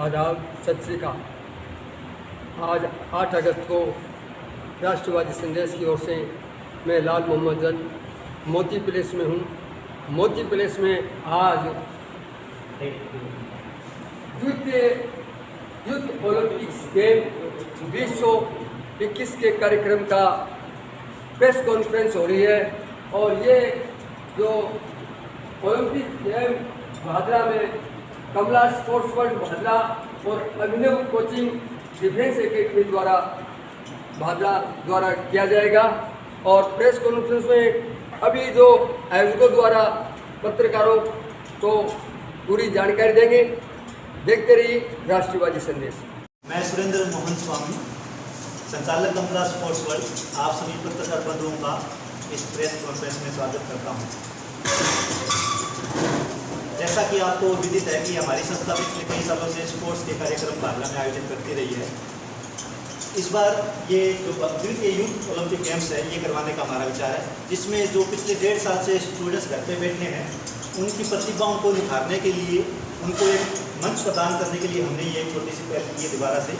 आदाब, सत श्री अकाल। आज 8 अगस्त को राष्ट्रवादी संदेश की ओर से मैं लाल मोहम्मद जट मोती प्लेस में हूँ। मोती प्लेस में आज यूथ ओलंपिक्स गेम 2021 के कार्यक्रम का प्रेस कॉन्फ्रेंस हो रही है और ये जो ओलंपिक गेम भादरा में कमला स्पोर्ट्स वर्ल्ड भादरा और अभिनव कोचिंग डिफेंस एकेडमी द्वारा भादरा द्वारा किया जाएगा। और प्रेस कॉन्फ्रेंस में अभी जो आयोजकों द्वारा पत्रकारों को पूरी जानकारी देंगे। देखते रहिए राष्ट्रवादी संदेश। मैं सुरेंद्र मोहन स्वामी, संचालक कमला स्पोर्ट्स वर्ल्ड, आप सभी पत्रकार बंधुओं का इस प्रेस कॉन्फ्रेंस में स्वागत करता हूं। जैसा कि आपको विदित है कि हमारी संस्था पिछले कई सालों से स्पोर्ट्स के कार्यक्रम भादरा में आयोजित करती रही है। इस बार ये जो द्वितीय यूथ ओलंपिक गेम्स है ये करवाने का हमारा विचार है, जिसमें जो पिछले 1.5 साल से स्टूडेंट्स घर पे बैठे हैं उनकी प्रतिभाओं को निखारने के लिए, उनको एक मंच प्रदान करने के लिए हमने ये छोटी सी पहल की है दोबारा से।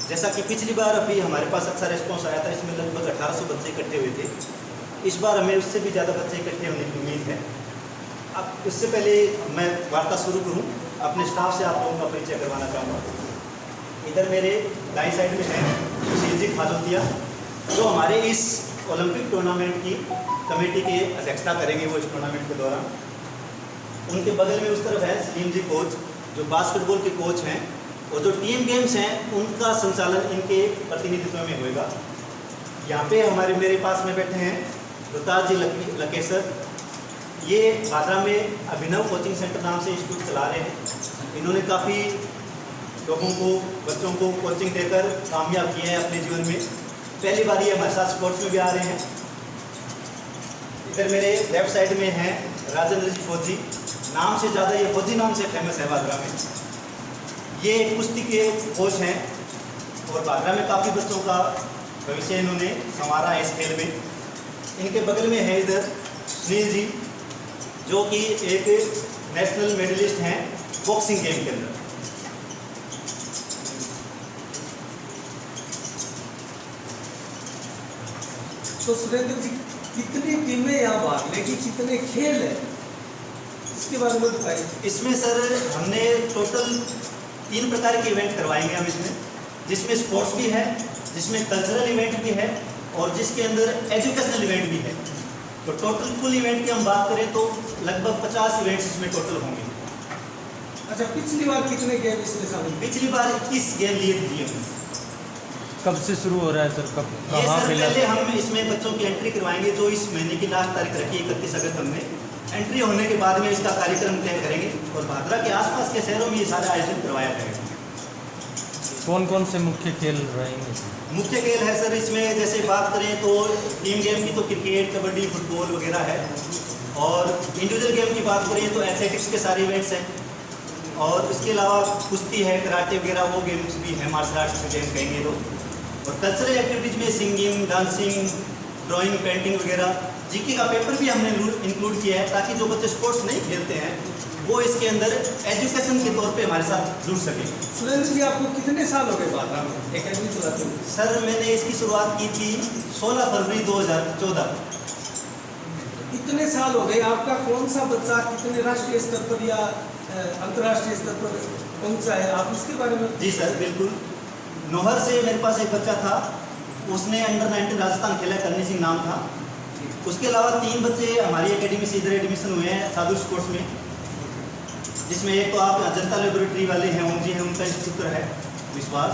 जैसा कि पिछली बार अभी हमारे पास अच्छा रिस्पॉन्स आया था, इसमें लगभग 1800 बच्चे इकट्ठे हुए थे। इस बार हमें उससे भी ज़्यादा बच्चे इकट्ठे होने की उम्मीद है। अब इससे पहले मैं वार्ता शुरू करूं, अपने स्टाफ से आप लोगों का परिचय करवाना चाहूँगा। इधर मेरे दाईं साइड में है सुशील जी खाजोतिया, जो हमारे इस ओलंपिक टूर्नामेंट की कमेटी की अध्यक्षता करेंगे वो इस टूर्नामेंट के दौरान। उनके बगल में उस तरफ है सलीम जी कोच, जो बास्केटबॉल के कोच हैं, और जो टीम गेम्स हैं उनका संचालन इनके प्रतिनिधित्व में होएगा। यहाँ पे मेरे पास में बैठे हैं रुताज जी लकेसर। ये भादरा में अभिनव कोचिंग सेंटर नाम से इंस्टीट्यूट चला रहे हैं। इन्होंने काफ़ी लोगों को, बच्चों को कोचिंग देकर कामयाब किए हैं अपने जीवन में। पहली बार ये हमारे साथ स्पोर्ट्स में भी आ रहे हैं। इधर मेरे लेफ्ट साइड में हैं राजेंद्र जी फौजी, नाम से ज़्यादा ये फौजी नाम से फेमस है भादरा में। ये कुश्ती के कोच हैं और भादरा में काफ़ी बच्चों का भविष्य इन्होंने संवारा है इस खेल में। इनके बगल में है इधर सुनील जी, जो कि एक नेशनल मेडलिस्ट हैं बॉक्सिंग गेम के अंदर। तो सुरेंद्र जी, कितनी टीमें यहाँ भाग लेगी, कितने खेल है, इसके बारे में बताइए। इसमें सर हमने टोटल 3 प्रकार के इवेंट करवाएंगे हम इसमें, जिसमें स्पोर्ट्स भी है, जिसमें कल्चरल इवेंट भी है और जिसके अंदर एजुकेशनल इवेंट भी है। तो टोटल कुल इवेंट की हम बात करें तो लगभग 50 इवेंट्स इसमें टोटल होंगे। अच्छा, पिछली बार कितने गेम इसमें शामिल? पिछली बार 21 गेम लिए थे। कब से शुरू हो रहा है सर? कब ये सर पहले हम इसमें बच्चों की एंट्री करवाएंगे, जो इस महीने की लास्ट तारीख रखी 31 अगस्त हमने। एंट्री होने के बाद में इसका कार्यक्रम तय करेंगे और भादरा के आसपास के शहरों में ये सारा आयोजन करवाया जाएगा। कौन कौन से मुख्य खेल रहेंगे? मुख्य खेल है सर इसमें, जैसे बात करें तो टीम गेम की तो क्रिकेट, कबड्डी, फुटबॉल वगैरह है, और इंडिविजुअल गेम की बात करें तो एथलेटिक्स के सारे इवेंट्स हैं, और इसके अलावा कुश्ती है, कराटे वगैरह वो गेम्स भी हैं, मार्शल आर्ट्स के गेम कहेंगे तो। और कल्चरल एक्टिविटीज़ में सिंगिंग, डांसिंग, ड्राइंग, पेंटिंग वगैरह। जीके का पेपर भी हमने इंक्लूड किया है ताकि जो बच्चे स्पोर्ट्स नहीं खेलते हैं वो इसके अंदर एजुकेशन के तौर पे हमारे साथ जुड़ सके। सुरेंद्र जी, आपको कितने साल हो गए भादरा में एकेडमी चलाते हुए? सर मैंने इसकी शुरुआत की थी 16 फरवरी 2014। इतने साल हो गए, आपका कौन सा बच्चा कितने राष्ट्रीय स्तर पर या अंतर्राष्ट्रीय स्तर पर पहुंचा है, आप इसके बारे में? जी सर बिल्कुल। नोहर से मेरे पास एक बच्चा था, उसने अंडर 19 राजस्थान खेला, करनी सिंह नाम था। उसके अलावा 3 बच्चे हमारी एकेडमी से इधर एडमिशन हुए हैं साधु स्पोर्ट्स में, जिसमें एक तो आप जनता लेबोरेटरी वाले हैं, ओम जी हैं, उनका इंस्ट्रक्टर है विश्वास,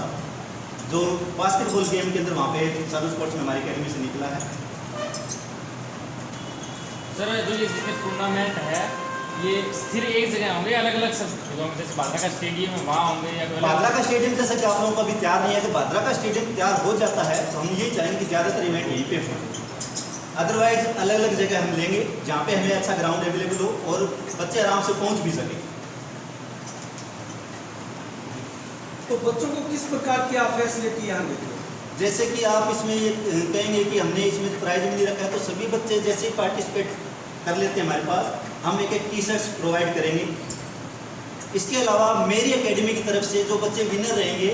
जो बास्केटबॉल गेम के अंदर वहाँ पे साधु स्पोर्ट्स में हमारी एकेडमी से निकला है। सर जो ये जितने टूर्नामेंट है ये स्थिर एक जगह होंगे, अलग अलग सब जैसे भादरा का स्टेडियम है वहाँ होंगे या भादरा का स्टेडियम जैसा कि आप लोगों का भी तैयार नहीं है, कि भादरा का स्टेडियम तैयार हो जाता है तो हम ये चाहेंगे कि ज़्यादातर इवेंट यहीं पे हो। अदरवाइज अलग अलग जगह हम लेंगे जहाँ पे हमें अच्छा ग्राउंड अवेलेबल हो और बच्चे आराम से पहुँच भी सकें। तो बच्चों को किस प्रकार की आप फैसिलिटी यहाँ देते हैं? जैसे कि आप इसमें ये कहेंगे कि हमने इसमें प्राइज मनी रखा है, तो सभी बच्चे जैसे ही पार्टिसिपेट कर लेते हैं हमारे पास, हम एक टी शर्ट्स प्रोवाइड करेंगे इसके अलावा मेरी एकेडमी की तरफ से जो बच्चे विनर रहेंगे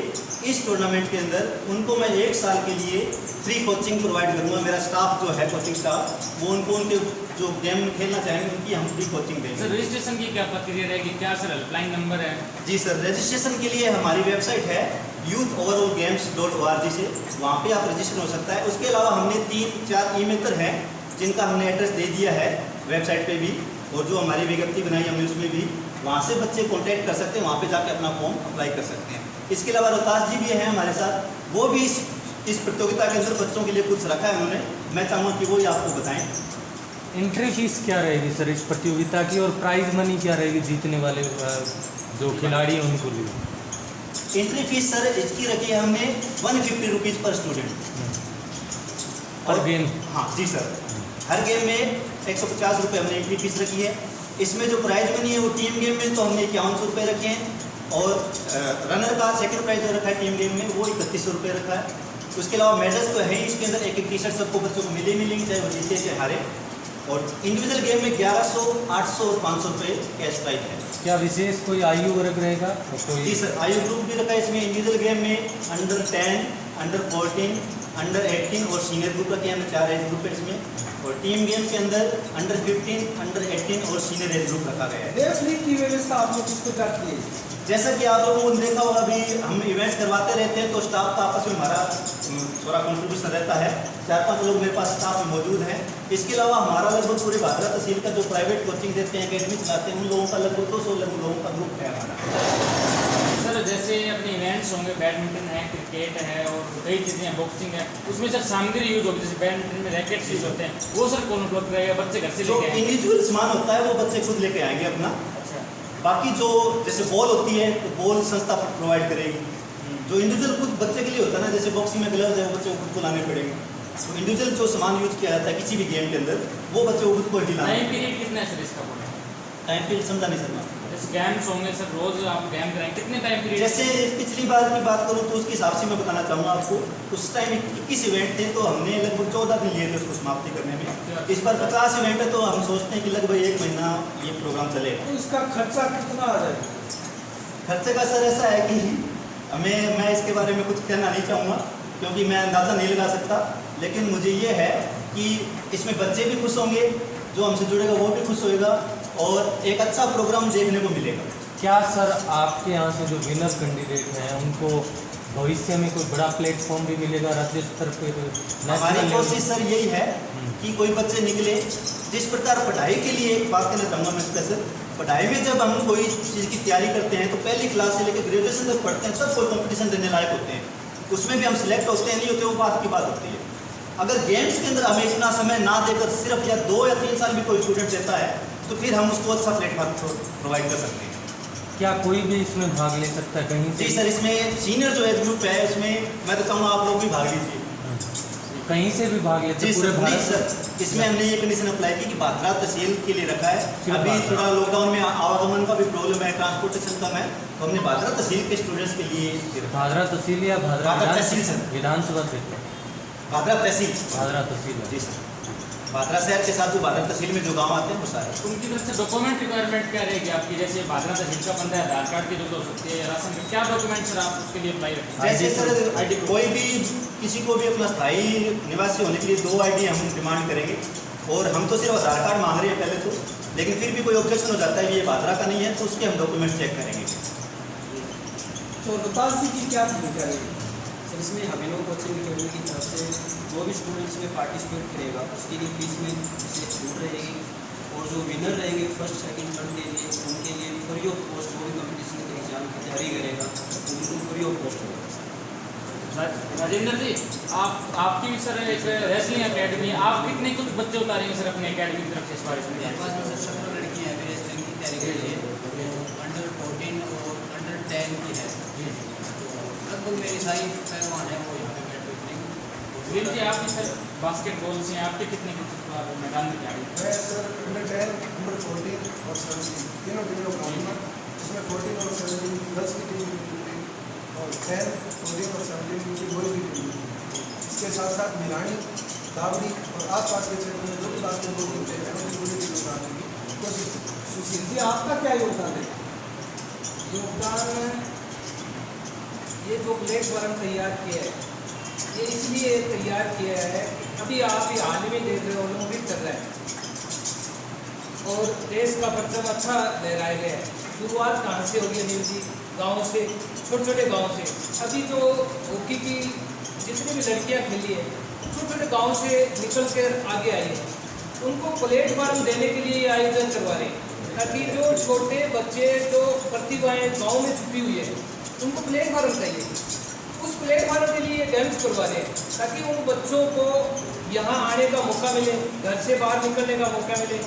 इस टूर्नामेंट के अंदर, उनको मैं 1 साल के लिए फ्री कोचिंग प्रोवाइड करूँगा। मेरा स्टाफ जो है कोचिंग स्टाफ, वो उनके जो गेम खेलना चाहेंगे उनकी हम फ्री कोचिंग देंगे। सर रजिस्ट्रेशन की क्या प्रक्रिया रहेगी, क्या सर हेल्पलाइन नंबर है? जी सर, रजिस्ट्रेशन के लिए हमारी वेबसाइट है youth-overallgames.org से, वहाँ पे आप रजिस्टर हो सकता है। उसके अलावा हमने 3-4 ईमेल हैं जिनका हमने एड्रेस दे दिया है वेबसाइट पे भी, और जो हमारी विज्ञप्ति बनाई हमने उसमें भी, वहाँ से बच्चे कॉन्टैक्ट कर सकते हैं, वहाँ पे जाके अपना फॉर्म अप्लाई कर सकते हैं। इसके अलावा रोहतास जी भी हैं हमारे साथ, वो भी इस प्रतियोगिता के अंदर बच्चों के लिए कुछ रखा है उन्होंने, मैं चाहूँगा कि वो ही आपको बताएँ। एंट्री फीस क्या रहेगी सर इस प्रतियोगिता की, और प्राइज मनी क्या रहेगी जीतने वाले जो खिलाड़ी हैं उनको लिए? एंट्री फीस सर इसकी रखी है हमने 150 रुपीज़ पर स्टूडेंट पर गेम। हाँ जी सर, हर गेम में 150 रुपये हमने एंट्री फीस रखी है। इसमें जो प्राइज मनी है वो टीम गेम में तो हमने 5100 रुपये रखे हैं, और रनर का सेकंड प्राइज जो रखा है टीम गेम में वो 3100 रुपये रखा है। उसके अलावा मेडल्स तो है ही, इसके अंदर एक टी शर्ट सबको बच्चों को मिलेंगी, चाहे वो जीते चाहे हारे। और इंडिविजुअल गेम में 1100, 800 और 500 रुपये कैश प्राइज है। क्या विशेष कोई आयु वर्ग रहेगा? जी सर, आयु ग्रुप भी रखा है इसमें। इंडिविजुअल गेम में अंडर 10, अंडर 14, अंडर 18 और सीनियर ग्रुप रखे हैं, 4 एज ग्रुप है इसमें। और टीम गेम के अंदर अंडर 15, अंडर 18 और सीनियर एज ग्रुप रखा गया है। रेफरी की व्यवस्था आप लोग किसको करती है? जैसा कि आप लोगों ने देखा होगा, अभी हम इवेंट्स करवाते रहते हैं तो स्टाफ का आपस में हमारा थोड़ा कंट्रीब्यूशन रहता है। 4-5 लोग मेरे पास स्टाफ में मौजूद हैं। इसके अलावा हमारा लगभग पूरे भादरा तहसील का जो प्राइवेट कोचिंग देते हैं, एकेडमी चलाते हैं, उन लोगों का लगभग 200 लोगों का ग्रुप है हमारा। सर जैसे अपने इवेंट्स होंगे, बैडमिंटन है, क्रिकेट है और कई चीज़ें हैं, बॉक्सिंग है, उसमें सर सामग्री यूज होगी, जैसे बैडमिंटन में रैकेट्स यूज होते हैं, वो सर कौन उपलब्ध रहेगा? बच्चे घर से जो लेके आएंगे? इंडिविजुअल सामान होता है वो बच्चे खुद लेके आएंगे अपना। अच्छा, बाकी जो जैसे बॉल होती है तो बॉल संस्था प्रोवाइड करेगी। जो इंडिविजुअल खुद बच्चे के लिए होता है ना, जैसे बॉक्सिंग में ग्लव्स है, वो बच्चे को खुद को लाने पड़ेंगे। तो इंडिविजुअल जो सामान यूज किया जाता है किसी भी गेम के अंदर, वो बच्चे को खुद को ही लाना। टाइम पीरियड कितना है सर इसका? बोले टाइम पीरियड समझा नहीं सकता। जैसे गेम्स होंगे सर, रोज आप गेम कराएंगे, कितने टाइम पीरियड? जैसे पिछली बार की बात करूँ तो उसके हिसाब से मैं बताना चाहूँगा आपको। उस टाइम 21 इवेंट थे तो हमने लगभग 14 दिन लिए थे उसको समाप्ति करने में। इस बार 50 इवेंट है तो हम सोचते हैं कि लगभग 1 महीना ये प्रोग्राम चलेगा। तो इसका खर्चा कितना आ जाएगा? खर्चे का सर ऐसा है कि मैं इसके बारे में कुछ कहना नहीं चाहूँगा क्योंकि मैं अंदाज़ा नहीं लगा सकता, लेकिन मुझे ये है कि इसमें बच्चे भी खुश होंगे, जो हमसे जुड़ेगा वो भी खुश होएगा और एक अच्छा प्रोग्राम देखने को मिलेगा। क्या सर आपके यहाँ से जो विनर कैंडिडेट हैं उनको भविष्य में कोई बड़ा प्लेटफॉर्म भी मिलेगा राज्य स्तर पर? हमारी कोशिश सर यही है कि कोई बच्चे निकले जिस प्रकार पढ़ाई के लिए, एक बात कहना चाहूँगा मैं स्पेशल, पढ़ाई में जब हम कोई चीज़ की तैयारी करते हैं तो पहली क्लास से लेकर ग्रेजुएशन तक पढ़ते हैं, तब कोई कंपटीशन देने लायक होते हैं, उसमें भी हम सिलेक्ट होते हैं नहीं होते, वो बात की बात होती है। अगर गेम्स के अंदर हमें इतना समय ना देकर सिर्फ या 2 या 3 साल भी कोई स्टूडेंट देता है तो फिर हम उसको अच्छा प्लेटफॉर्म प्रोवाइड कर सकते हैं। क्या कोई भी इसमें भाग ले सकता है कहीं जी से? सर, इसमें सीनियर जो एज ग्रुप है उसमें मैं तो चाहूँगा आप लोग भी भाग लीजिए। कहीं से भी भाग लेते जी पूरे सर, नहीं भारत? सर, इसमें हमने ये कंडीशन अप्लाई की कि भादरा तहसील के लिए रखा है। अभी थोड़ा लॉकडाउन में आवागमन का भी प्रॉब्लम है, ट्रांसपोर्टेशन कम है, तो हमने भादरा तहसील के स्टूडेंट्स के लिए भादरा तहसील या भादरा तहसील सर, विधानसभा क्षेत्र? भादरा तहसील। भादरा तहसील जी सर, भादरा शहर के साथ जो भादरा तहसील में जो गाँव आते हैं वो सारे। उनकी तरफ से डॉक्यूमेंट रिक्वायरमेंट क्या रहेगी आपकी? जैसे भादरा तहसील का बंदा है, आधार कार्ड की जरूरत हो सकती है, राशन कार्ड, क्या डॉक्यूमेंट सर आप उसके लिए अप्लाई रखेंगे? जैसे सर कोई भी किसी को भी अपना स्थायी निवासी होने के लिए 2 ID हम डिमांड करेंगे, और हम तो सिर्फ आधार कार्ड मांग रहे हैं पहले तो, लेकिन फिर भी कोई ऑब्जेक्शन हो जाता है कि ये भादरा का नहीं है तो उसके हम डॉक्यूमेंट चेक करेंगे। तो रोहतास जी की क्या भूमिका रहेगी? सर इसमें अभिनव कोचिंग अकेडमी की तरफ से जो भी स्टूडेंट इसमें पार्टिसिपेट करेगा उसके लिए फीस में इसलिए छूट रहेगी, और जो विनर रहेंगे फर्स्ट सेकंड थर्ड के लिए उनके लिए फ्री ऑफ कॉस्ट, जो भी कंपटीशन के एग्जाम की तैयारी करेगा उनको फ्री ऑफ कॉस्ट होगा। राजेंद्र जी, आपकी भी सर एक रेसलिंग अकेडमी, आप कितने कुछ बच्चे उतारेंगे सर अपने अकेडमी की तरफ से इस बार? मेरे पास में सर 17 लड़कियाँ हैं रेसलिंग की तैयारी के लिए, अंडर 14 और अंडर 10 की है। लगभग मेरी सारी पहलवान है वो यहाँ पे वीर जी, आपकी सर बास्केटबॉल से आपके कितने मैदान में खिलाड़ी? मैं सर अंडर 10, अंडर 14 और 17 तीनों टीमों का हूँ, जिसमें 14 और 17 गर्ल्स की टीम और 10, 14 और 17 की बॉयज़ की टीम। इसके साथ साथ मिलानी, दावरी और आसपास के क्षेत्र में जो भी बास्केटबॉल खेलते हैं उनकी पूरी टीम उतारने की कोशिश। सुशील जी, आपका क्या योगदान है? योगदान, ये जो प्लेटफॉर्म तैयार किया है, ये इसलिए तैयार किया है, अभी आप ये हाल में देख रहे हो ओलंपिक चल रहा है और देश का परचम अच्छा लहराया गया है। शुरुआत कहाँ से होगी अनिल जी? गाँव से, छोटे छोटे गाँव से। अभी जो हॉकी की जितनी भी लड़कियाँ खेली है, छोटे छोटे गाँव से निकल कर आगे आई है, उनको प्लेटफॉर्म देने के लिए ये आयोजन करवा रहे हैं, ताकि जो छोटे बच्चे जो प्रतिभाएँ गाँव में छुपी हुई है, उनको प्लेटफॉर्म चाहिए। उस प्लेटफॉर्म के लिए गेम्स करवा रहे हैं, ताकि उन बच्चों को यहाँ आने का मौका मिले, घर से बाहर निकलने का मौका मिले।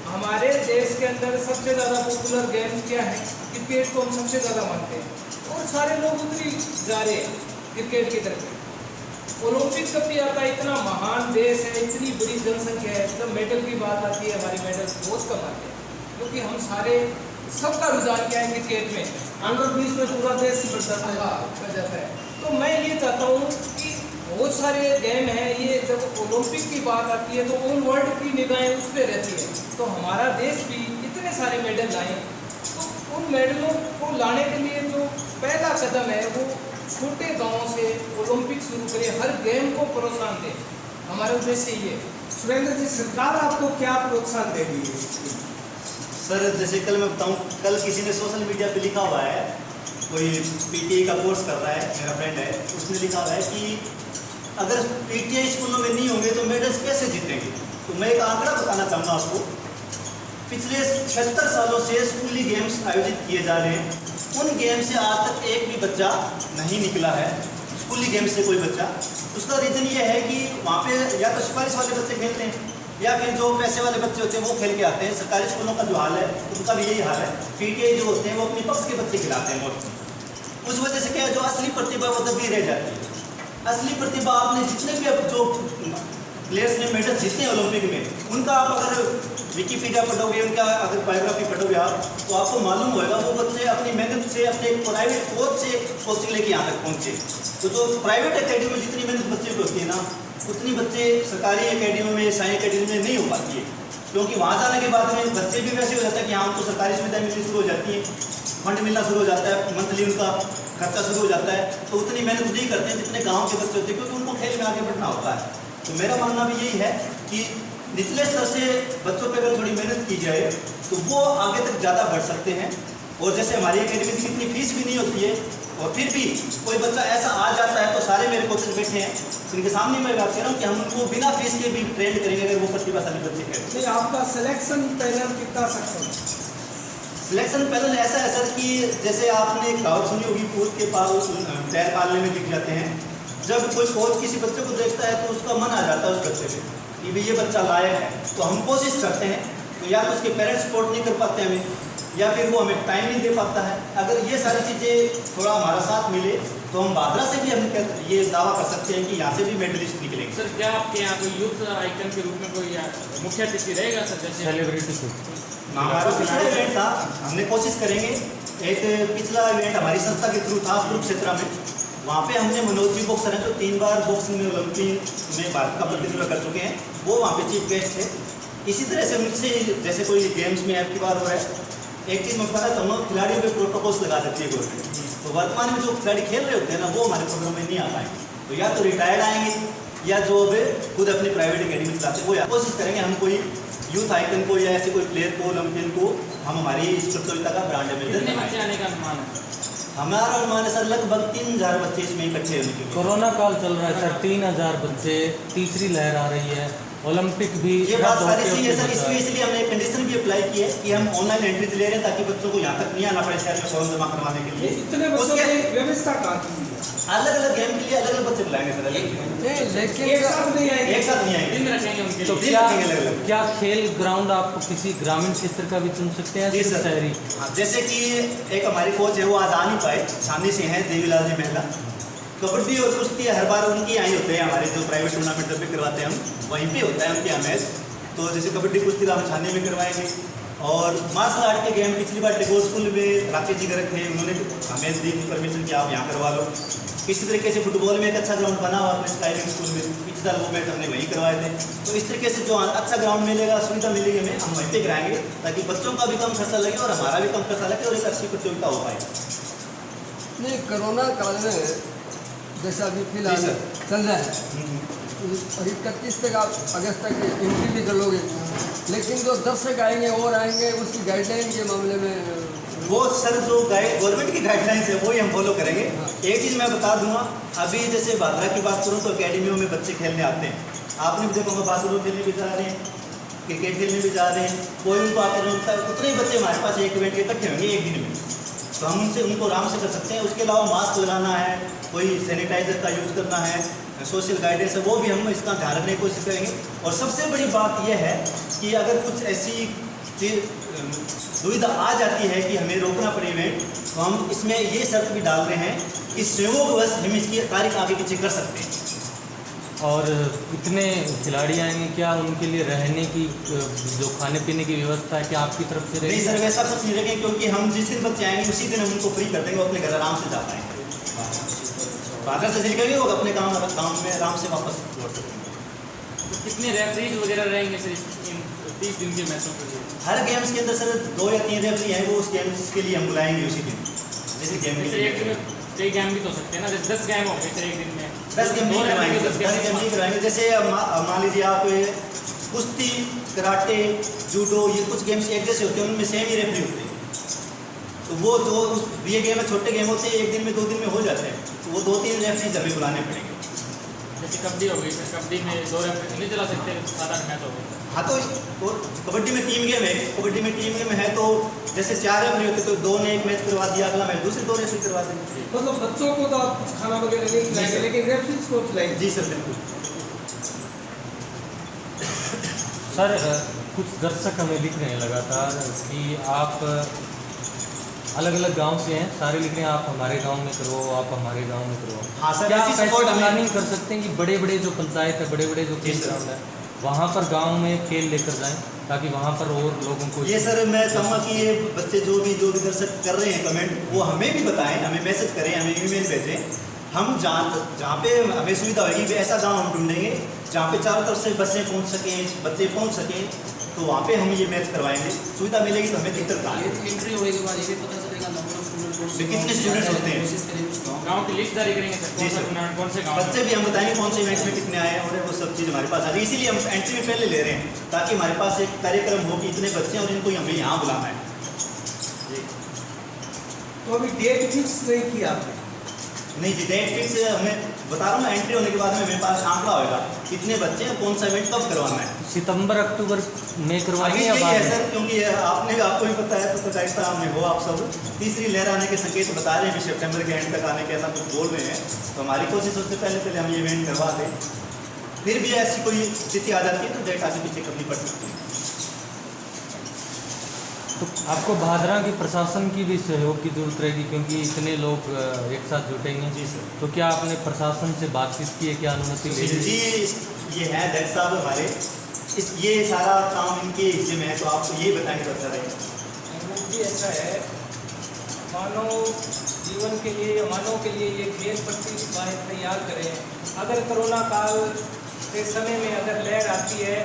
हमारे देश के अंदर सबसे ज़्यादा पॉपुलर गेम्स क्या है? क्रिकेट को हम सबसे ज़्यादा मानते हैं और सारे लोग उतरी जा रहे हैं क्रिकेट की तरफ। ओलंपिक कप भी आता है, इतना महान देश है, इतनी बड़ी जनसंख्या है, जब मेडल की बात आती है हमारी मेडल बहुत कम आते हैं, क्योंकि हम सारे सबका रुझान क्या है क्रिकेट में, अंडर 20 में पूरा देश बढ़ जाता है। हाँ, बढ़ जाता है। तो मैं ये चाहता हूँ कि बहुत सारे गेम हैं, ये जब ओलंपिक की बात आती है तो ऑल वर्ल्ड की निगाहें उस पर रहती है, तो हमारा देश भी इतने सारे मेडल लाए, तो उन मेडलों को लाने के लिए जो पहला कदम है वो छोटे गाँव से ओलंपिक शुरू करें, हर गेम को प्रोत्साहन दें, हमारा उद्देश्य ये है। सुरेंद्र जी, सरकार आपको क्या प्रोत्साहन दे रही है? सर जैसे कल मैं बताऊं, कल किसी ने सोशल मीडिया पे लिखा हुआ है, कोई पीटीआई का कोर्स कर रहा है, मेरा फ्रेंड है, उसने लिखा हुआ है कि अगर पीटीआई स्कूलों में नहीं होंगे तो मेडल्स कैसे जीतेंगे। तो मैं एक आंकड़ा बताना चाहूँगा आपको। पिछले 76 सालों से स्कूली गेम्स आयोजित किए जा रहे हैं, उन गेम से आज तक एक भी बच्चा नहीं निकला है, स्कूली गेम से कोई बच्चा। उसका रीज़न ये है कि वहाँ पे या तो सिफारिश वाले बच्चे खेलते हैं या फिर जो पैसे वाले बच्चे होते हैं वो खेल के आते हैं। सरकारी स्कूलों का जो हाल है उनका भी यही हाल है, पीटीआई जो होते हैं वो अपने पक्ष के बच्चे खिलाते हैं बहुत। उस वजह से क्या है, जो असली प्रतिभा वो तब भी रह जाती है। असली प्रतिभा आपने जितने भी अब जो प्लेयर्स ने मेडल जीते हैं ओलंपिक में, उनका आप अगर विकीपीडिया पढ़ोगे, उनका अगर बायोग्राफी पढ़ोगे आप, तो आपको मालूम होगा वो बच्चे अपनी मेहनत से, अपने प्राइवेट कोच से कोचिंग लेके यहाँ तक पहुँचे। तो जो प्राइवेट अकेडमी में जितनी मेहनत बच्चे को होती है ना, उतनी बच्चे सरकारी एकेडमी में, साई एकेडमी में नहीं हो पाती है, क्योंकि वहाँ जाने के बाद में बच्चे भी वैसे हो जाता है कि हाँ उनको सरकारी सुविधाएं मिलनी शुरू हो जाती है, फंड मिलना शुरू हो जाता है, मंथली उनका खर्चा शुरू हो जाता है, तो उतनी मेहनत नहीं करते हैं जितने गाँव के बच्चे होते हैं, क्योंकि उनको खेल में आगे बढ़ना होता है। तो मेरा मानना भी यही है कि निचले स्तर से बच्चों पर अगर थोड़ी मेहनत की जाए तो वो आगे तक ज़्यादा बढ़ सकते हैं। और जैसे हमारी एकेडमी की इतनी फीस भी नहीं होती है, और फिर भी कोई बच्चा ऐसा आ जाता है, तो सारे मेरे कोचेस बैठे हैं, उनके सामने मैं बात कर रहा हूँ कि हम उनको बिना फीस के भी ट्रेंड करेंगे अगर वो प्रतिभाशाली बच्चे खेलते हैं। आपका सिलेक्शन पैनल कितना सक्षम है? सिलेक्शन पैनल ऐसा है सर कि जैसे आपने कहावत सुनी होगी, कूद के पास पैर पालने में दिख जाते हैं। जब कोई कोच किसी बच्चे को देखता है तो उसका मन आ जाता है उस बच्चे पे कि भाई ये बच्चा लायक है, तो हम कोशिश करते हैं। तो या तो उसके पेरेंट्स सपोर्ट नहीं कर पाते हमें, या फिर वो हमें टाइम नहीं दे पाता है। अगर ये सारी चीज़ें थोड़ा हमारा साथ मिले तो हम भादरा से भी हम ये दावा कर सकते हैं कि यहाँ से भी मेडलिस्ट निकलेंगे। सर क्या आपके यहाँ कोई यूथ आइकन के रूप में कोई मुख्य अतिथि रहेगा सर? जैसे सेलिब्रिटी को हमारा पिछला इवेंट था, हमने कोशिश करेंगे। एक पिछला इवेंट हमारी संस्था के थ्रू था कुरुक्षेत्र में, वहाँ पे हमने मनोज जी बॉक्सर हैं जो 3 बार बॉक्सिंग में ओलंपिक में भारत का प्रतिनिधित्व कर चुके हैं, वो वहाँ पे चीफ गेस्ट थे। इसी तरह से उनसे जैसे कोई गेम्स में आपकी बात हो रहा है, एक चीज़ मैं बताना चाहूँगा, खिलाड़ियों पे प्रोटोकॉल्स लगा देती है गवर्नमेंट। तो वर्तमान में जो खिलाड़ी खेल रहे होते हैं ना, वो हमारे प्रोग्राम में नहीं आ पाएंगे, तो या तो रिटायर्ड आएंगे या जो खुद अपनी प्राइवेट अकेडमी चलाते हैं वो या कोशिश करेंगे हम कोई यूथ आइकन को या ऐसे कोई प्लेयर को, ओलंपियन को हम हमारी इस प्रतियोगिता का ब्रांड कितने बच्चे एम्बेसडर आने का अनुमान है? हमारा अनुमान है सर लगभग 3000 बच्चे इसमें इकट्ठे होने के लिए। कोरोना काल चल रहा है सर, 3000 बच्चे, तीसरी लहर आ रही है, ओलंपिक भी ये बात सारी सही है सर। इसलिए हमने कंडीशन भी अप्लाई की है कि हम ऑनलाइन एंट्री ले रहे हैं ताकि बच्चों को यहाँ तक नहीं आना पड़े शहर में फॉर्म जमा करवाने के लिए। इतने बच्चों की व्यवस्था कहाँ की है? अलग अलग गेम के लिए अलग अलग बच्चे बुलाएंगे सर, लेकिन एक साथ नहीं आएंगे? एक साथ नहीं आएंगे। दिन रखेंगे उनके तो लिए। क्या दिन रखेंगे अलग-अलग। क्या खेल ग्राउंड आप किसी ग्रामीण क्षेत्र का भी चुन सकते हैं, जी सिर्फ सर। शहरी? हाँ, जैसे कि एक हमारे कोच है वो आज आ नहीं पाए, सामने से हैं देवीलाल जी महिला। कबड्डी और कुश्ती हर बार उनकी यहाँ होते हैं, हमारे जो प्राइवेट टूर्नामेंट जब भी करवाते हैं हम वहीं पे होता है उनके यहाँ मैच। तो जैसे कबड्डी कुश्ती हम छाने में करवाएंगे, और मार्शल आर्ट के गेम पिछली बार टेगोर स्कूल में राकेश जी गर्ग थे, उन्होंने हमें दी परमिशन कि आप यहाँ करवा लो। इसी तरीके से फुटबॉल में एक अच्छा ग्राउंड बना हुआ अपने स्काईलिंग स्कूल में, पिछले साल वो मैच हमने वहीं करवाए थे। तो इस तरीके से जो अच्छा ग्राउंड मिलेगा, सुविधा मिलेगी हमें, हम वहीं पे कराएंगे ताकि बच्चों का भी कम खर्चा लगे और हमारा भी कम खर्चा लगे और एक अच्छी प्रतियोगिता हो पाए। नहीं, कोरोना काल में जैसा अभी फिलहाल चल रहा है, 31 तक आप अगस्त तक एंट्री भी कर लोगे, लेकिन जो दर्शक आएंगे और आएंगे, उसकी गाइडलाइन के मामले में वो सर जो गवर्नमेंट की गाइडलाइंस है वही हम फॉलो करेंगे। एक चीज़ मैं बता दूंगा, अभी जैसे भादरा की बात करूँ तो अकेडमियों में बच्चे खेलने आते हैं, आपने भी देखा होगा, बास्केटबॉल खेलने भी जा रहे हैं, क्रिकेट खेलने भी जा रहे हैं, कोई उनको आकर होता है, उतने ही बच्चे हमारे पास एक इवेंट के इकट्ठे होंगे एक दिन में, तो हम उनको आराम से कर सकते हैं। उसके अलावा मास्क लगाना है, कोई सैनिटाइजर का यूज़ करना है, सोशल गाइडेंस है, वो भी हम इसका ध्यान रखने की कोशिश करेंगे। और सबसे बड़ी बात यह है कि अगर कुछ ऐसी दुविधा आ जाती है कि हमें रोकना पड़े इवेंट, तो हम इसमें ये शर्त भी डाल रहे हैं कि संयोगवश हम इसकी तारीख आगे पीछे कर सकते हैं। और इतने खिलाड़ी आएंगे, क्या उनके लिए रहने की जो खाने पीने की व्यवस्था है क्या आपकी तरफ से रहेगी? नहीं सर, वैसा कुछ नहीं रखेंगे, क्योंकि हम जिस दिन बच्चे आएंगे उसी दिन हम उनको फ्री कर देंगे, अपने घर आराम से जा पाएंगे। बादर से निकलेंगे वो अपने गाँव में आराम से वापस लौट सकेंगे। तो कितने रेफरीज वगैरह रहेंगे सर इन 30 दिन के मैचों के लिए? हर गेम्स के अंदर सर 2 या 3 रेफरी हैं, वो उस गेम्स के लिए हम बुलाएंगे उसी दिन। जैसे गेम एक दिन में कई गेम भी तो हो सकते हैं ना, जैसे 10 गेम हो गए सर एक दिन में, 10 गेम नहीं करवाएंगे, 10 गेम नहीं करवाएंगे। जैसे मान लीजिए आप कुश्ती, कराटे, जूडो, ये कुछ गेम्स एक जैसे होते हैं, उनमें सेम ही रेफरी होते हैं, तो वो जो ये गेम है छोटे गेम होते हैं, एक दिन में 2 दिन में हो जाते हैं, तो वो 2-3 रेफरी हमें बुलाने पड़ेंगे। जैसे कबड्डी हो गई, कबड्डी में 2 रेफरी नहीं चला सकते, 7-8 मैच हो गए। हाँ, तो कबड्डी में टीम गेम है, कबड्डी में टीम गेम है, तो जैसे 4 रेफरी होते तो 2 ने एक मैच करवा दिया, अगला मैच दूसरे 2 रेफरी करवा देंगे। मतलब बच्चों को तो आप कुछ खाना वगैरह नहीं खिलाएंगे, लेकिन रेफरीज को खिलाएंगे? जी सर, बिल्कुल। सर कुछ दर्शक हमें लिख रहे हैं लगातार कि आप अलग अलग गांव से हैं, सारे लिख रहे हैं आप हमारे गांव में करो, आप हमारे गांव में करो। हाँ सर, क्या ऐसी आप ऐसी सपोर्ट हमें प्लानिंग कर सकते हैं कि बड़े बड़े जो पंचायत है, बड़े बड़े जो खेल ग्राउंड है, वहाँ पर गांव में खेल लेकर जाएं ताकि वहाँ पर और लोगों को? ये सर मैं चाहूँगा कि ये बच्चे जो भी दर्शक कर रहे हैं कमेंट, वो हमें भी बताएं, हमें मैसेज करें, हमें ईमेल भेजें। हम जहाँ पे हमें सुविधा होगी ऐसा गांव हम ढूंढेंगे जहाँ पे चारों तरफ से बसें पहुँच सकें, बच्चे पहुँच सकें, तो वहाँ पे हम ये मैच करवाएंगे। सुविधा मिलेगी तो हमें दिक्कत ना आए। एंट्री होने के बाद ये भी पता चलेगा नंबर ऑफ स्टूडेंट कितने स्टूडेंट्स होते हैं, कोशिश करें कुछ गाँव गाँव की लिस्ट जारी करेंगे सर, जी सर। कौन से गाँव? बच्चे भी हम बताएंगे कौन से इवेंट में कितने आए और वो सब चीज़ हमारे पास आ रही है, इसीलिए हम एंट्री में पहले ले रहे हैं ताकि हमारे पास एक कार्यक्रम हो कि इतने बच्चे और इनको हमें यहाँ बुलाना है। तो अभी डेट फिक्स नहीं की आपने? नहीं जी, डेट फिक्स हमें बता रहा हूँ, एंट्री होने के बाद में मेरे पास आंकड़ा होगा कितने बच्चे हैं, कौन सा इवेंट कब करवाना है। सितंबर अक्टूबर में करवाएंगे अभी या यही बाद है में? सर, क्योंकि आपको भी पता है, तो राजस्थान में हो आप सब, तीसरी लहर आने के संकेत बता रहे हैं कि सितंबर के एंड तक आने के ऐसा कुछ बोल रहे हैं, तो हमारी कोशिश उससे पहले हम ये इवेंट करवा दें। फिर भी ऐसी कोई स्थिति आ जाती है तो डेट आगे पीछे करनी पड़ सकती है। तो आपको भादरा की प्रशासन की भी सहयोग की जरूरत रहेगी क्योंकि इतने लोग एक साथ जुटेंगे। जी सर। तो क्या आपने प्रशासन से बातचीत की है, क्या अनुमति ले ली? जी, ये है दैट साहब हमारे, ये सारा काम इनके हिस्से में है, तो आपको ये बताएंगे तो अच्छा रहेगा। जी ऐसा है, मानव जीवन के लिए, मानव के लिए ये खेल प्रतिभाएं तैयार करें। अगर कोरोना काल के समय में अगर लहर आती है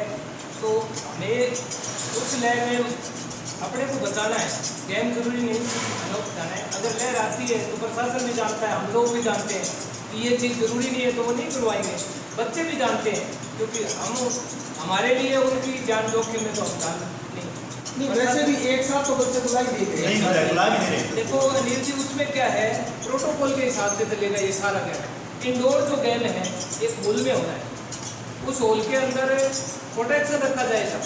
तो हमें उस लहर में अपने को बचाना है। गेम जरूरी नहीं बचाना है। अगर लहर आती है तो प्रशासन भी जानता है, हम लोग भी जानते हैं कि ये चीज़ ज़रूरी नहीं है तो वो नहीं करवाएंगे। बच्चे भी जानते हैं क्योंकि हमारे लिए उनकी जान जोखिम में तो हम जान नहीं। वैसे भी एक साथ तो बच्चे बुला ही नहीं नहीं बुला भी नहीं रहे। देखो अनिल जी, उसमें क्या है, प्रोटोकॉल के हिसाब से चलेगा ये सारा गेम। इंडोर जो गेम है एक हॉल में होना है, उस हॉल के अंदर प्रोटेक्शन रखा जाएगा।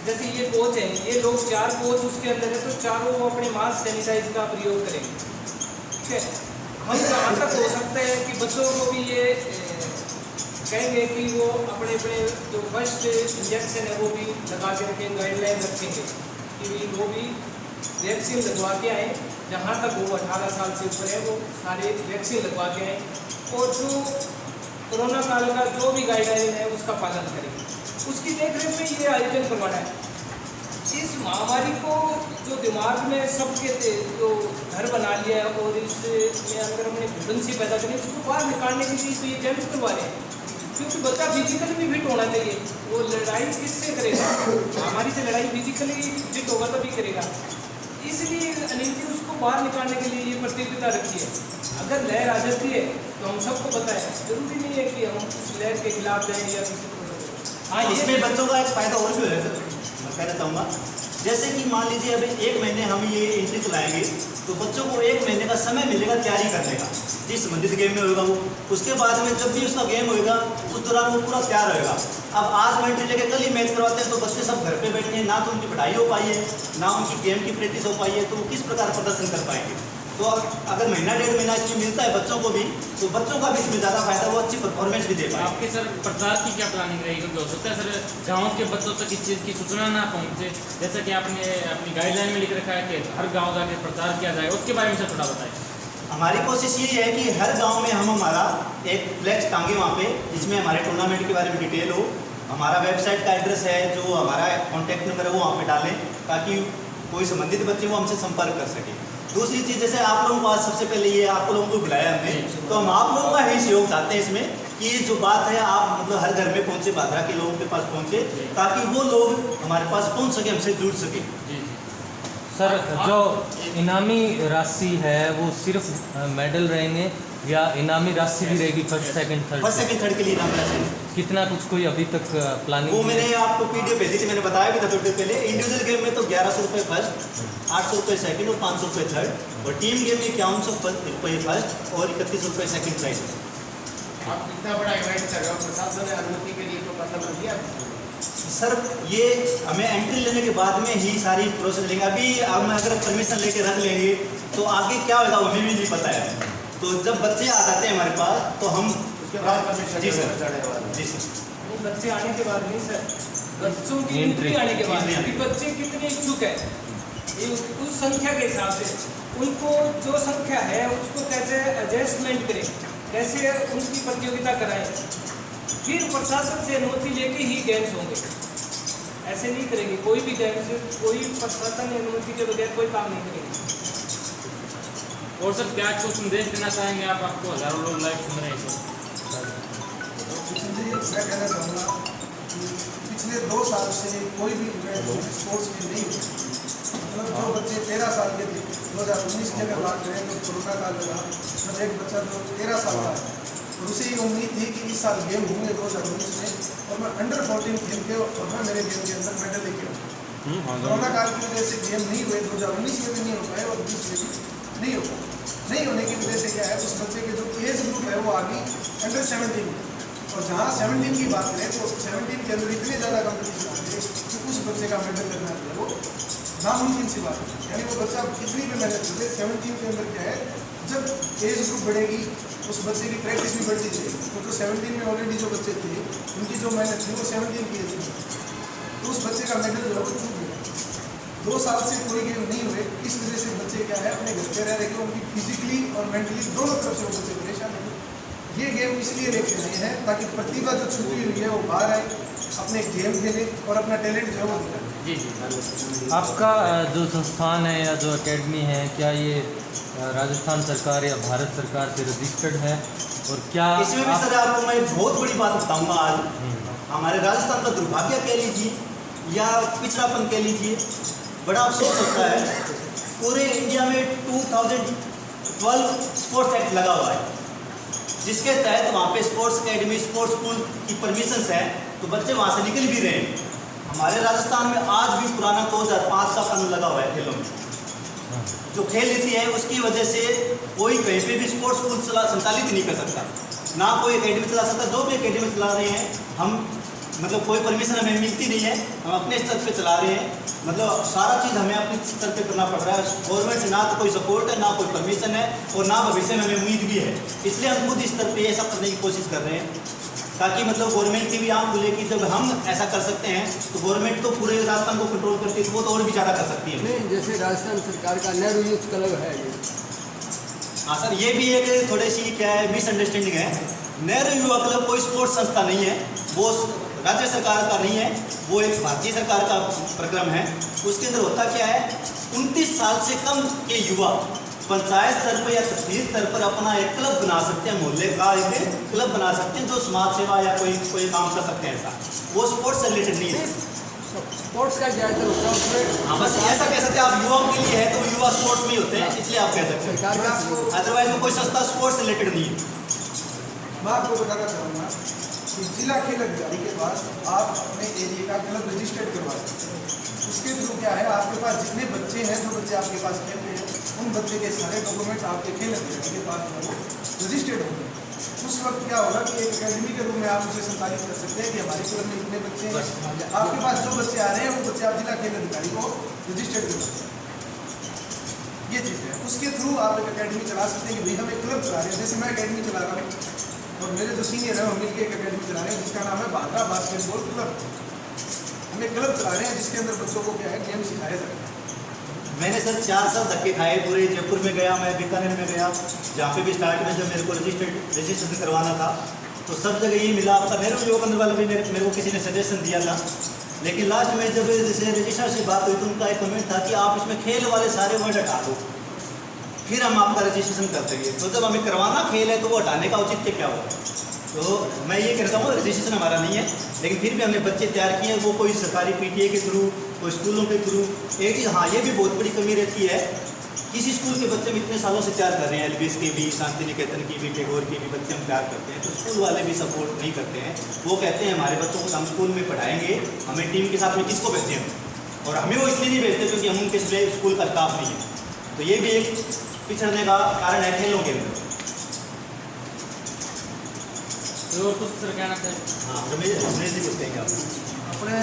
जैसे ये कोच हैं, ये लोग 4 कोच उसके अंदर है, तो चारों वो अपने मास्क सैनिटाइज का प्रयोग करेंगे। ठीक है, हम जहाँ तक हो सकते हैं कि बच्चों को भी ये कहेंगे कि वो अपने जो फर्स्ट इंजेक्शन है वो भी लगा के रखें, गाइडलाइन रखेंगे कि वो भी वैक्सीन लगवा के आएँ। जहाँ तक वो 18 साल से ऊपर है वो सारे वैक्सीन लगवा के आएँ और जो कोरोना काल का जो भी गाइडलाइन है उसका पालन करेंगे। उसकी देखरेख में ये आयोजन करवाना है। इस महामारी को जो दिमाग में सबके जो घर बना लिया है और इसमें अगर हमने घुटन पैदा करी उसको बाहर निकालने के लिए तो ये गेम्स करवा रहे हैं, क्योंकि बच्चा फिजिकली भी फिट होना चाहिए। वो लड़ाई किससे करेगा? महामारी से लड़ाई फिजिकली फिट होगा तभी करेगा। इसलिए अनिल जी उसको बाहर निकालने के लिए ये प्रतियोगिता रखी है। अगर लहर आ जाती है तो हम सबको पता है, जरूरी नहीं है कि हम उस लहर के खिलाफ जाएं या किसी को। हाँ, इसमें बच्चों का एक फ़ायदा और भी है सर, मैं कहना चाहूँगा। जैसे कि मान लीजिए अभी 1 महीने हम ये एंट्री चलाएंगे तो बच्चों को 1 महीने का समय मिलेगा तैयारी करने का, जिस संबंधित गेम में होगा वो। उसके बाद में जब भी उसका गेम होगा उस दौरान वो पूरा तैयार होगा। अब आज मैं एंट्री लेके कल ही मैच करवाते हैं तो बच्चे सब घर पे बैठे हैं, ना तो उनकी पढ़ाई हो पाई है, ना उनकी गेम की प्रैक्टिस हो पाई है, तो वो किस प्रकार प्रदर्शन कर पाएंगे। तो अगर महीना 1.5 महीना इसमें मिलता है बच्चों को भी, तो बच्चों का भी इसमें ज़्यादा फायदा, वो अच्छी परफॉर्मेंस भी दे पाए। आपके सर प्रचार की क्या प्लानिंग रहेगी? क्योंकि हो सकता है सर गाँव के बच्चों तक इस चीज़ की सूचना ना पहुँचे, जैसा कि आपने अपनी गाइडलाइन में लिख रखा है कि हर गाँव जाके प्रचार किया जाए, उसके बारे में सर थोड़ा बताएं। हमारी कोशिश यही है कि हर गांव में हम हमारा एक फ्लैक्स टांगे वहाँ पे, जिसमें हमारे टूर्नामेंट के बारे में डिटेल हो। हमारा वेबसाइट का एड्रेस है, जो हमारा कॉन्टैक्ट नंबर है वो वहाँ पे डालें, ताकि कोई संबंधित बच्चे वो हमसे संपर्क कर सके। दूसरी चीज़, जैसे आप लोगों को आज सबसे पहले ये आप लोगों को बुलाया हमने, तो हम आप लोगों का ही सहयोग चाहते हैं इसमें, कि जो बात है आप मतलब हर घर में पहुँचे, बाधा के लोगों के पास पहुँचे, ताकि वो लोग हमारे पास पहुँच सके, हमसे जुड़ सके। सर, जो इनामी राशि है वो सिर्फ मेडल रहेंगे या इनामी राशि भी रहेगी फर्स्ट सेकंड थर्ड के लिए इनामी राशि कितना कुछ कोई अभी तक प्लानिंग? वो मैंने आपको पीडीएफ भेजी थी, मैंने बताया भी था थोड़ी देर पहले। इंडिविजुअल गेम में तो 1100 रुपये फर्स्ट, 800 रुपये सेकंड और 500 रुपये थर्ड, और टीम गेम में 5100 रुपये फर्स्ट और 31 रुपये सेकंड प्राइज। आप इतना बड़ा इवेंट कर रहे हो, प्रशासन ने अनुमति के लिए तो मतलब दिया सर, ये हमें एंट्री लेने के बाद में ही सारी प्रोसेस लेंगे। अभी हम अगर परमिशन लेके रख लेंगे तो आगे क्या होगा हमें भी नहीं पता है। तो जब बच्चे आ जाते हैं हमारे पास तो हम उसके बाद परमिशन। जी सर, जी सर। नहीं, बच्चे आने के बाद नहीं सर, बच्चों की एंट्री आने के बाद कि बच्चे कितने इच्छुक है, ये उस संख्या के हिसाब से उनको जो संख्या है उसको कैसे एडजस्टमेंट करें, कैसे उनकी प्रतियोगिता कराएं, फिर प्रशासन से अनुमति लेके ही गेम्स होंगे। ऐसे नहीं करेंगे कोई भी गेम्स, कोई प्रशासन अनुमति के बगैर कोई काम नहीं करेंगे। और सर क्या कुछ संदेश देना चाहेंगे आप? आपको हज़ारों लोग लाइव सुन रहे हैं सर। मैं कहना चाहूँगा कि पिछले 2 साल से कोई भी इवेंट स्पोर्ट्स की नहीं हुई। मतलब जो बच्चे 13 साल के थे 2019 के में बात करें तो कोरोना काल लगा, जब एक बच्चा जो 13 साल का है और उसे ये उम्मीद थी कि इस साल गेम होंगे 2019 में, और मैं अंडर 14 खेल के और मैं मेरे गेम के अंदर मेडल लेके आऊँ। कोरोना काल की वजह से गेम नहीं हुए, 2019 में भी नहीं हो पाए और 20 में भी नहीं हो पाए। नहीं होने की वजह से क्या है, उस बच्चे के जो एज ग्रुप है वो आ गई अंडर 17 में, और जहाँ 17 की बात करें तो 17 के अंदर इतने ज़्यादा कॉम्पिटिशन आ गए कि उस बच्चे का मेडल करना है वो नामुमकिन सी बात है। यानी वो बच्चा कितनी भी मेहनत करे, 17 के अंदर क्या है, जब एज ग्रुप बढ़ेगी उस बच्चे की प्रैक्टिस भी बढ़ती जाएगी। तो जो 17 में ऑलरेडी जो बच्चे थे उनकी जो मेहनत थी वो 17 की एज में, तो उस बच्चे का मेडल जो है वो छूट गया। 2 साल से कोई गेम नहीं हुए, इस वजह से बच्चे क्या है अपने घर पे रह रहे, उनकी फिजिकली और मेंटली दोनों तरफ से वो बच्चे परेशान हैं। ये गेम इसलिए लेके आए हैं ताकि प्रतिभा जो छुपी हुई है वो बाहर आए, अपने गेम खेले और अपना टैलेंट जो है वो दिखाए। जी जी। आपका जो संस्थान है या जो एकेडमी है, क्या ये राजस्थान सरकार या भारत सरकार से रजिस्टर्ड है? और क्या इसमें भी सर आपको मैं बहुत बड़ी बात बताऊंगा आज। हमारे राजस्थान का दुर्भाग्य कह लीजिए या पिछड़ापन कह लीजिए, बड़ा अफसोस होता है, पूरे इंडिया में 2012 स्पोर्ट्स एक्ट लगा हुआ है, जिसके तहत वहाँ पे स्पोर्ट्स एकेडमी, स्पोर्ट्स स्कूल की परमिशंस है, तो बच्चे वहाँ से निकल भी रहे हैं। हमारे राजस्थान में आज भी पुराना 2005 का कानून लगा हुआ है खेलों में। जो खेल नीति है उसकी वजह से कोई कहीं पे भी स्पोर्ट्स स्कूल संचालित नहीं कर सकता, ना कोई एकेडमी चला सकता। जो भी एकेडमी चला रहे हैं हम, मतलब कोई परमिशन हमें मिलती नहीं है, हम अपने स्तर पे चला रहे हैं। मतलब सारा चीज़ हमें अपने स्तर पे करना पड़ रहा है। गवर्नमेंट से ना तो कोई सपोर्ट है, ना कोई परमिशन है, और ना भविष्य में हमें उम्मीद भी है। इसलिए हम खुद स्तर पे ये सब करने की कोशिश कर रहे हैं, ताकि मतलब गवर्नमेंट की भी आंख खुले कि जब हम ऐसा कर सकते हैं तो गवर्नमेंट तो पूरे राजस्थान को कंट्रोल करती है, तो वो तो और भी ज़्यादा कर सकती है। नहीं, जैसे राजस्थान सरकार का नेहरू यूथ क्लब है ये। हाँ सर, ये भी एक थोड़ी सी क्या है मिसअंडरस्टैंडिंग है। नेहरू युवा क्लब कोई स्पोर्ट्स संस्था नहीं है, वो राज्य सरकार का नहीं है, वो एक भारतीय सरकार का प्रक्रम है। उसके अंदर होता क्या है, 29 साल से कम के युवा पंचायत स्तर पर या तहसील स्तर पर अपना एक क्लब बना सकते हैं, मोहल्ले का एक क्लब बना सकते हैं जो समाज सेवा या कोई काम कर सकते हैं। ऐसा वो स्पोर्ट्स से रिलेटेड नहीं है। स्पोर्ट्स का ज़्यादातर होता है उसमें। हाँ, बस ऐसा कह सकते हैं आप, युवाओं के लिए है तो युवा स्पोर्ट्स में ही होते हैं, इसलिए आप कह सकते हैं। सरकार का सहयोग। अदरवाइज वो कोई संस्था स्पोर्ट्स से रिलेटेड नहीं है। मैं आपको बताना चाहूँगा कि जिला खेल अधिकारी के पास आप अपने एरिया का क्लब रजिस्टर्ड करवा सकते हैं। उसके थ्रू क्या है, आपके पास जितने बच्चे हैं, जो बच्चे आपके पास खेलते हैं, उन बच्चे के सारे डॉक्यूमेंट आपके खेल अधिकारी के पास वो रजिस्टर्ड होंगे। उस वक्त क्या होगा कि एक अकेडमी के रूप में आप उसे संचालित कर सकते हैं कि हमारे क्लब में इतने बच्चे हैं, आपके पास जो बच्चे आ रहे हैं वो बच्चे आप जिला खेल अधिकारी को रजिस्टर्ड कर सकते हैं। ये चीज़ है, उसके थ्रू आप एक अकेडमी चला सकते हैं कि भाई हम एक क्लब चला रहे हैं। जैसे मैं अकेडमी चला रहा हूँ और मेरे जो सीनियर हैं हम मिलकर एक अकेडमी चला रहे हैं जिसका नाम है बांद्रा बास्केटबॉल क्लब। हम एक क्लब चला रहे हैं जिसके अंदर बच्चों को क्या है, गेम सिखाया जाता है। मैंने सर 4 साल धक्के खाए, पूरे जयपुर में गया, मैं बीकानेर में गया, जहाँ पे भी स्टार्ट में जब मेरे को रजिस्ट्रेशन करवाना था तो सब जगह यही मिला। आपका नेहरू युवा केंद्र वाला भी मेरे को किसी ने सजेशन दिया था, लेकिन लास्ट में जब जैसे रजिस्ट्रार से बात हुई तो उनका एक कमेंट था कि आप इसमें खेल वाले सारे वर्ड हटा दो, फिर हम आपका रजिस्ट्रेशन कर देंगे। तो जब हमें करवाना खेल है तो वो हटाने का औचित्य क्या होगा? तो मैं ये कहता हूँ रजिस्ट्रेशन हमारा नहीं है, लेकिन फिर भी हमने बच्चे तैयार किए हैं, वो कोई सरकारी पीटीए के थ्रू, कोई स्कूलों के थ्रू। एक चीज़ हाँ, ये भी बहुत बड़ी कमी रहती है, किसी स्कूल के बच्चे हम इतने सालों से तैयार कर रहे हैं, एलबीएस के भी, शांति निकेतन की भी, टैगोर के भी बच्चे हम तैयार करते हैं, तो स्कूल वाले भी सपोर्ट नहीं करते हैं। वो कहते हैं हमारे बच्चों को हम स्कूल में पढ़ाएंगे, हमें टीम के साथ में किसको भेजते हैं, और हमें वो इसलिए नहीं भेजते क्योंकि हम उनके स्कूल का स्टाफ नहीं है। तो ये भी एक पिछड़ने का कारण है खेलों के अंदर। और कुछ सर कहना चाहिए? हाँ, रमेश जी कुछ कहेंगे आप? अपने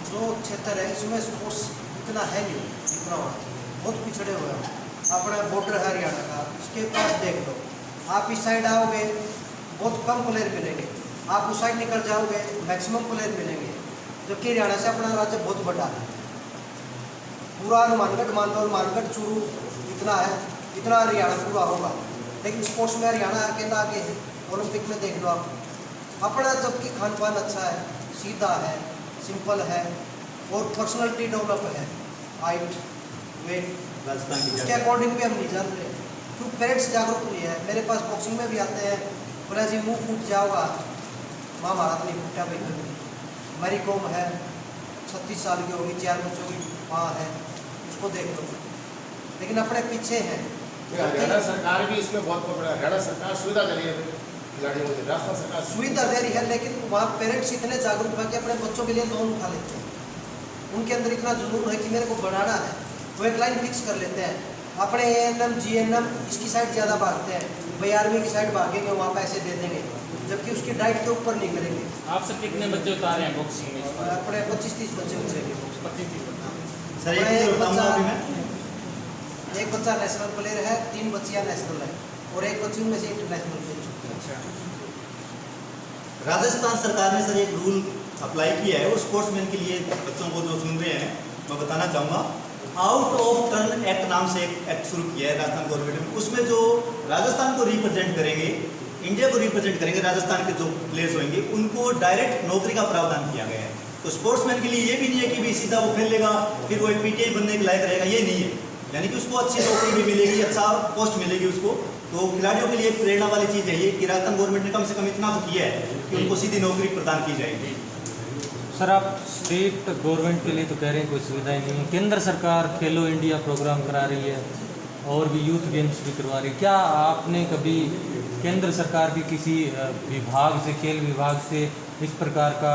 जो क्षेत्र है इसमें स्पोर्ट्स इतना है नहीं, इतना बहुत पिछड़े हुए हैं। अपना बॉर्डर है हरियाणा का, उसके पास देख लो, आप इस साइड आओगे बहुत कम प्लेयर मिलेंगे, आप उस साइड निकल जाओगे मैक्सिमम प्लेयर मिलेंगे। जबकि हरियाणा से अपना राज्य बहुत बड़ा है, पूरा हनुमानगढ़ मान लो, हनुमानगढ़ चूरू इतना है, इतना हरियाणा पूरा होगा, लेकिन स्पोर्ट्स में हरियाणा अकेला आगे है। ओलंपिक में देख लो आप, अपना जबकि खान पान अच्छा है, सीधा है, सिंपल है और पर्सनैलिटी डेवलप है, हाइट वेट राजस्थान की उसके अकॉर्डिंग भी हम नहीं जानते, क्योंकि पेरेंट्स जागरूक नहीं है। मेरे पास बॉक्सिंग में भी आते हैं, बोला जी मुँह फूट जाओगा, माँ महाराज नहीं फूटा भाई। मेरी कॉम है 36 साल की होगी, 4 बच्चों की माँ है, उसको देख लो, लेकिन अपने पीछे हैं। हरियाणा सरकार भी इसमें बहुत पकड़ा है। हरियाणा सरकार सुविधा दे रही है खिलाड़ियों को, राजस्थान सरकार सुविधा दे रही है, लेकिन वहाँ पेरेंट्स इतने जागरूक है कि अपने बच्चों के लिए लोन उठा लेते हैं। उनके अंदर इतना जुनून है कि मेरे को बढ़ाना है, वो एक लाइन फिक्स कर लेते हैं। अपने ANM GNM इसकी साइड ज़्यादा भागते हैं, भाई आर्मी की साइड भागेंगे, वहाँ पैसे दे देंगे, जबकि उसकी डाइट के ऊपर नहीं करेंगे। आप सब कितने बच्चे उतारे हैं बॉक्सिंग में? अपने 25-30 बच्चे उतरेंगे। 25-30। सर एक चीज़ बताऊंगा अभी मैं, एक बच्चा नेशनल प्लेयर है, 3 बच्चियाँ नेशनल है और एक बच्ची उनमें से इंटरनेशनल खेल चुकी है। राजस्थान सरकार ने सर एक रूल अप्लाई किया है, वो स्पोर्ट्समैन के लिए बच्चों को जो सुन रहे हैं मैं बताना चाहूँगा। आउट ऑफ टर्न एक्ट नाम से एक एक्ट शुरू किया है राजस्थान गवर्नमेंट ने। उसमें जो राजस्थान को रिप्रेजेंट करेंगे, इंडिया को रिप्रेजेंट करेंगे, राजस्थान के जो प्लेयर्स होंगे उनको डायरेक्ट नौकरी का प्रावधान किया गया है। तो स्पोर्ट्समैन के लिए ये भी नहीं है कि भी सीधा वो खेल लेगा फिर वो एक PTI बनने के लायक रहेगा, ये नहीं है। यानी कि उसको अच्छी नौकरी भी मिलेगी, अच्छा पोस्ट मिलेगी उसको। तो खिलाड़ियों के लिए एक प्रेरणा वाली चीज़ है ये कि राजस्थान गवर्नमेंट ने कम से कम इतना तो किया है कि उनको सीधी नौकरी प्रदान की जाएगी। सर आप स्टेट गवर्नमेंट के लिए तो कह रहे हैं कोई सुविधाएं नहीं है, केंद्र सरकार खेलो इंडिया प्रोग्राम करा रही है और भी यूथ गेम्स भी करवा रही है। क्या आपने कभी केंद्र सरकार के किसी विभाग से, खेल विभाग से इस प्रकार का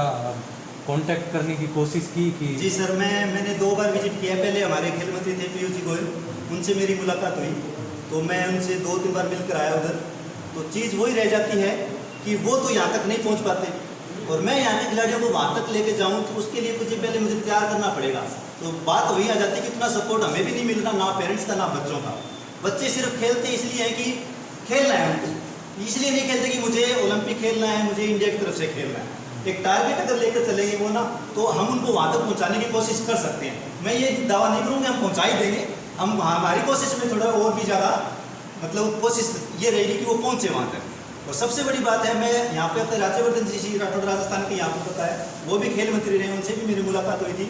कांटेक्ट करने की कोशिश की? जी सर, मैंने 2 बार विजिट किया। पहले हमारे खेल मंत्री थे पीयूष जी गोयल, उनसे मेरी मुलाकात हुई तो मैं उनसे 2-3 बार मिलकर आया उधर। तो चीज़ वही रह जाती है कि वो तो यहाँ तक नहीं पहुँच पाते और मैं यहाँ के खिलाड़ियों को वहाँ तक लेके जाऊँ तो उसके लिए पहले मुझे तैयार करना पड़ेगा। तो बात वही आ जाती है कि इतना सपोर्ट हमें भी नहीं मिल रहा, ना पेरेंट्स का ना बच्चों का। बच्चे सिर्फ खेलते इसलिए है कि खेलना है उनको, इसलिए नहीं खेलते कि मुझे ओलंपिक खेलना है, मुझे इंडिया की तरफ से खेलना है। एक टारगेट अगर लेकर चलेंगे वो ना, तो हम उनको वहाँ तक पहुँचाने की कोशिश कर सकते हैं। मैं ये दावा नहीं करूँगा हम पहुँचा ही देंगे, हम हमारी कोशिश में थोड़ा और भी ज़्यादा मतलब कोशिश ये रहेगी कि वो पहुँचे वहाँ तक। और सबसे बड़ी बात है, मैं यहाँ पे अपने राज्यवर्धन जी राठौड़ राजस्थान के यहाँ पे पता है, वो भी खेल मंत्री रहे, उनसे भी मेरी मुलाकात हुई थी।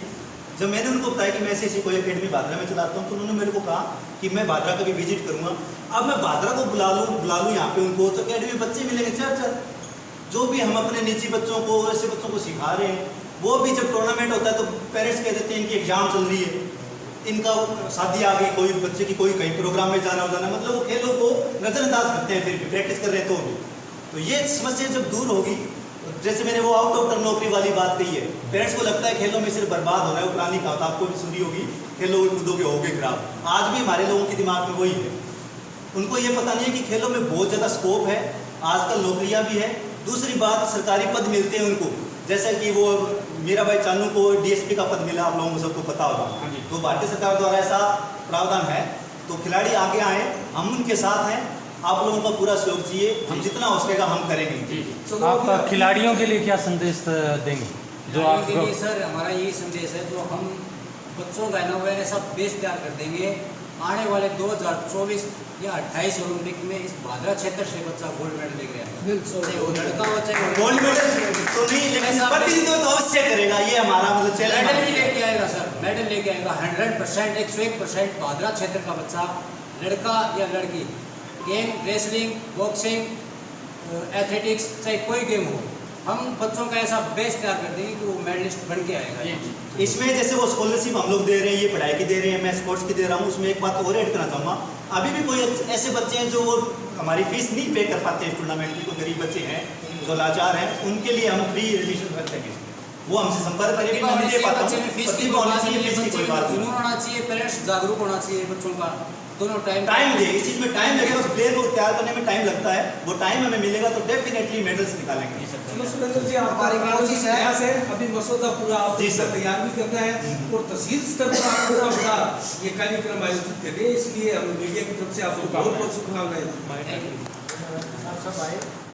जब मैंने उनको बताया कि मैं ऐसी कोई अकेडमी भादरा में चलाता हूँ, तो उन्होंने मेरे को कहा कि मैं भादरा कभी विजिट करूँगा। अब मैं भादरा को बुला लूँ यहाँ पे उनको, तो अकेडमी में बच्चे मिलेंगे 4-4। जो भी हम अपने निजी बच्चों को, ऐसे बच्चों को सिखा रहे हैं, वो भी जब टूर्नामेंट होता है तो पेरेंट्स कह देते हैं इनकी एग्जाम चल रही है, इनका शादी आ गई, कोई बच्चे की कोई कहीं प्रोग्राम में जाना हो जाना, मतलब वो खेलों को नज़रअंदाज करते हैं, फिर भी प्रैक्टिस कर रहे हैं तो भी। तो ये समस्या जब दूर होगी, जैसे मैंने वो आउट ऑफ टर्न नौकरी वाली बात कही है, पेरेंट्स को लगता है खेलों में सिर्फ बर्बाद हो रहा है, वो पुरानी कहावत आपको भी सुनी होगी, खेलोगे कूदोगे होगे खराब। आज भी हमारे लोगों के दिमाग में वही है, उनको ये पता नहीं है कि खेलों में बहुत ज़्यादा स्कोप है, आजकल नौकरियाँ भी है। दूसरी बात, सरकारी पद मिलते हैं उनको, जैसा कि वो मेरा भाई चानू को डीएसपी का पद मिला, आप लोगों को सबको पता होगा। तो भारतीय सरकार द्वारा ऐसा प्रावधान है, तो खिलाड़ी आगे आए, हम उनके साथ हैं, आप लोगों का पूरा सहयोग चाहिए, हम जितना हो सकेगा हम करेंगे। आप खिलाड़ियों के लिए क्या संदेश देंगे? जो आप के लिए सर हमारा यही संदेश है, जो हम बच्चों का है ना वो ऐसा बेस तैयार कर देंगे, आने वाले 2024 या 28 ओलंपिक में इस भादरा क्षेत्र से बच्चा गोल्ड मेडल लेके आएगा, चाहे वो लड़का हो चाहे गोल्ड मेडल तो नहीं, लेकिन प्रतिनिधित्व तो अवश्य करेगा, ये हमारा मतलब चैलेंज। मेडल भी लेके आएगा सर, मेडल लेके आएगा 100%, 101% भादरा क्षेत्र का बच्चा, लड़का या लड़की, गेम रेसलिंग, बॉक्सिंग, एथलेटिक्स, चाहे कोई गेम हो, हम बच्चों का ऐसा बेस तैयार कर देंगे कि वो मेडलिस्ट बन के आएगा। इसमें जैसे वो स्कॉलरशिप हम लोग दे रहे हैं, ये पढ़ाई की दे रहे हैं, मैं स्पोर्ट्स की दे रहा हूँ, उसमें एक बात और ऐड करना चाहूँगा, अभी भी कोई ऐसे बच्चे हैं जो हमारी फीस नहीं पे कर पाते हैं टूर्नामेंट की, कोई गरीब बच्चे हैं जो लाचार हैं, उनके लिए हम फ्री रजिस्ट्रेशन करते हैं, वो हमसे संपर्क करेंगे। मैं नहीं दे पाता हूँ, फीस की होना चाहिए, फीस की कोई बात जुनून होना चाहिए, पेरेंट्स जागरूक होना चाहिए बच्चों का, दोनों टाइम दे, इस चीज़ में टाइम लगेगा, तो प्लेयर को तैयार करने में टाइम लगता है, वो टाइम हमें मिलेगा तो डेफिनेटली मेडल्स निकालेंगे। सुरेंद्र जी, हमारी कोशिश है, अभी मसौदा पूरा आपको तैयार भी करना है और तहसील स्तर पर आप पूरा बड़ा ये कार्यक्रम आयोजित करें, इसलिए हम मीडिया की तरफ से आपको बहुत बहुत शुभकामनाएं। सब आए।